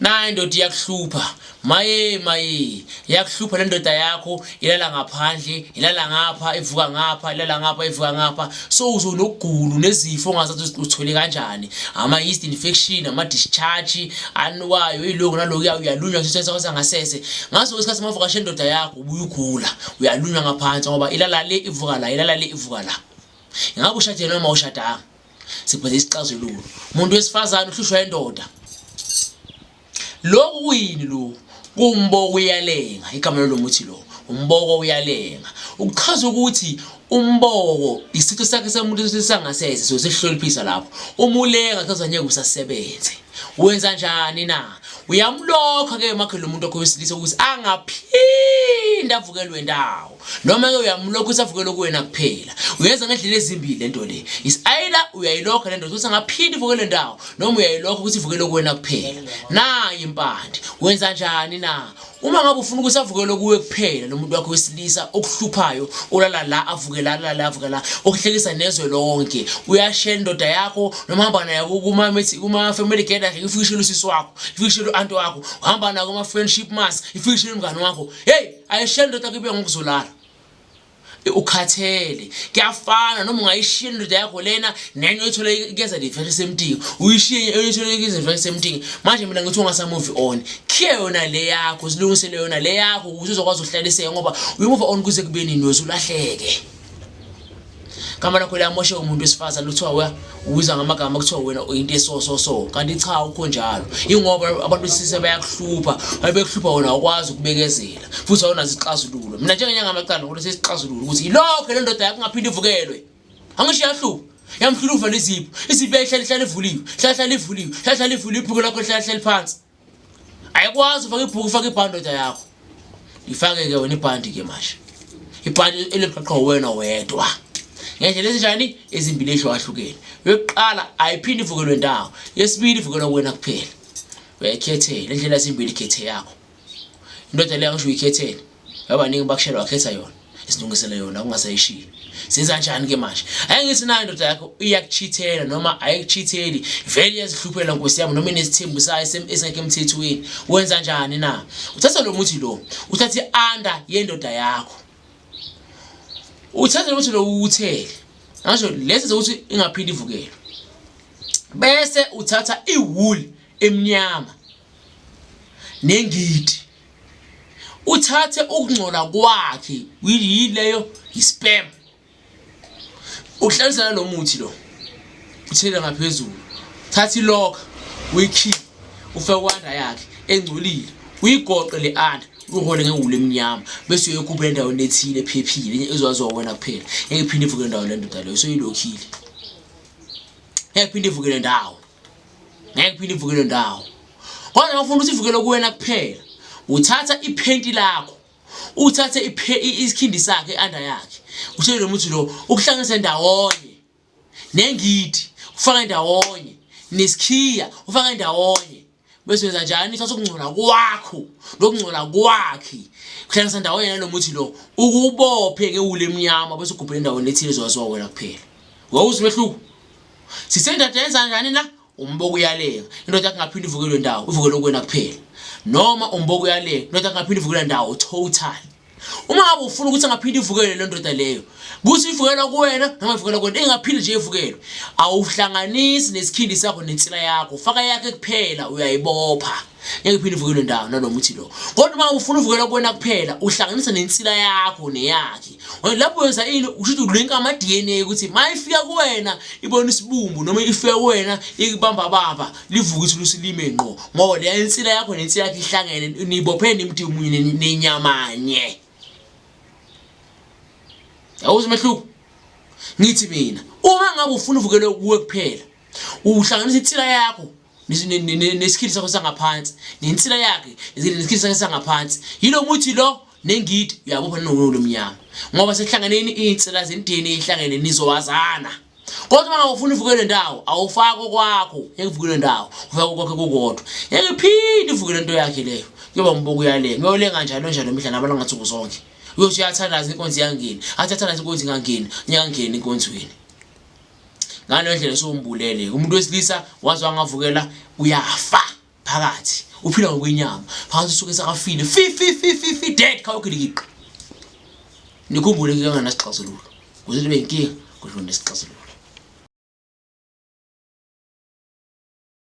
nayo indoda iyakuhlupha maye iyakuhlupha le ndoda yakho ilala ngaphandle ilala ngapha ivuka ngapha ilala ngapha ivuka ngapha so uzonokugula nezifo ongazathi uthole kanjani ama yeast infection ama discharge anuwayo iloko naloku uyalunywa ngisho sangasese ngaso isikhathi mavukashe indoda yakho ubuye ugula uyalunywa ngaphansi ngoba ilala le ivuka la ngabe ushade noma ushadanga siphethe isixazululo umuntu wesifazana uhlushwa indoda lokhu kuyini lo kumboko uyalenga igama lomuthi lo umboko uyalenga ukuchaza ukuthi umboko isitho sakhe semuntu sesangasese so sihloliphisa lapho umulenga chaza ngeke usasebenze wenza njani na uyamlokha ke makhe lo muntu okho wesilisa ukuthi angaphinda avukelwe ndawo noma ke uyamlokha usavukelwe kuwena kuphela uyenza ngendlela ezimbili lento le is either uyayilokha lento ukuthi angaphindi ivukelwe ndawo noma uyayilokha ukuthi ivukelwe kuwena kuphela nayi impande wenza njani na uma ngabe ufuna ukuthi avukelwe kuwe kuphela lo muntu wakho wesilisa okuhluphayo olala la avukela okuhlekisa nezwe lonke uyashare indoda yakho noma hamba nayo kuma family gathering ifikishele usisi wakho ifikishele anto wakho uhamba nayo kuma friendship mass ifikishele umngane wakho hey ayishare indoda yakho ibe ngokuzolala ukhathele kuyafana noma ungayishiya indoda yakho lena nenye uyithola ikeza livele semtiki uyishiye uyithola ikeza livele semtiki manje mina ngithi ungasamove on khiye yona le yakho silungisele yona le yakho ukuze uzokwazi ukuhlaliseka ngoba uyimove on kuze kube nini wezulahleke kama lakho lamoshe umuntu wesifazana luthiwa uyiza ngamagama kuthiwa wena into eso kanti cha ukho njalo ingoba abantu besise bayakuhlupha bayekuhlupha wona akwazi ukubekezela futhi awunazo isixazululo mina njengenyanga amaqala ukuthi isixazululo ukuthi ilokho le ndoda yakho ngaphindi ivukelwe angishiya hlupha yamhlupha lezipho izipho ehlala ivuliwe ibhuku lakho hlala phansi ayikwazi ufaka ibhandi ndoda yakho ifake ke wena ibhandi ke manje ibhandi eliqhaqha wena wedwa ngendlela ezinjani ezimbili ehlukahlukene yokuqala ayiphindi ivukelwe ndawo yesibili ivukelwe wena kuphela uyayikhethela indlela ezimbili ikhethe yakho indoda leyo ngisho uyikhethele abaningi bakushela wakhetha yona isilungisele yona ungasayishiya senza kanjani ke manje ayingithi nayo indoda yakho iyakuchithela noma ayikuchitheli vele yazihluphela nkosi yami noma inesithembu sayo esengeke emthethweni wenza kanjani na uthatha lo muthi lo uthatha ianda yendoda yakho uthatha ukuthi lo uthele ngisho lesi ukuthi ingaphindi ivukelwe bese uthatha iwool emnyama nengidi uthathe ukungcola kwakhe yileyo ispam uhlalisana lo muthi lo uthele ngaphezulu thatha ilokha uyikhipha ufake kwanda yakhe engcolile uyigoqe le anda uhole ngewulu emnyama bese uyekupha endawo nethile ephephile ezwaziwa wena kuphela engiphinde ivuke ndawo le ndoda leyo so yilokhile engiphinde ivuke ndawo kodwa ngifuna ukuthi ivukele kuwena kuphela uthatha iphenti lakho uthathe isikhindi sakhe eanda yakhe uthele lo muthi lo ukuhlanganisa ndawonye nengidi ufaka ndawonye nesikhiya ufaka ndawonye bese wenza njani uthatha ukungcola kwakho lokungcola kwakhe kuhlanganisa ndawonye nalomuthi lo ukubophe ngewulu emnyama bese ugubhele ndawo lethile ezwaziwa wena kuphela wawuzwe mehluko sisendada yenza njani la umboko uyalenga indoda yakho ngaphindi ivukelwe ndawo ivukelwe kuwena kuphela noma umboko uyalenga indoda yakho ngaphindi ivukelwe ndawo total uma ngabe ufuna ukuthi angaphindi ivukelwe le ndoda leyo kuthi ivukelwa kuwena noma ivukelwa kuwena engaphindi nje ivukelwe awuhlanganisi nesikhindi sakho nensila yakho faka yakhe kuphela uyayibopha engaphindi ivukelwe ndawo nalomuthi lo kodwa uma ufuna ivukelwa kuwena kuphela uhlanganisa nensila yakho neyakhe lapho wenza ini ushithi ulinka ama DNA ukuthi mayifika kuwena ibona isibumbu noma ifika kuwena ikubamba livuka ukuthi lusilime ngqo ngoba le insila yakho nensila yakhe ihlangene nibophene imthi umunye nenyamanye awuzi mehluko ngithi mina uma ngabe ufuna uvukelwe kuwe kuphela uhlanganisa insila yakho nesikhindi sakho sangaphansi nensila yakhe nesikhindi sakho sangaphansi yilo muthi lo nengidi uyabopha nowolo mnyama ngoba sekuhlanganeni insila zendini ihlangene nizowazana kodwa uma ufuna ivukelwe ndawo awufaka kwakho ngivukelwe ndawo ufaka kwakhe kokodwa ngiphinde ivukelwe into yakhe leyo kuyoba umboko uyalenga ngolenga njalo mihla nabalanga ngathuku zonke uyothi uyathandaza inkonzi yangeni athathandaza inkonzi ngangeni nyangeni inkonzweni ngalo ndlela sombulele umuntu wesilisa wazi wangavukela uyafa phakathi uphila ngokwenyama phansi usuke sakafile fi dead khawukhilikiki nikhumbule ke ngana sixazululo kuze libe inkinga kusho nesixazululo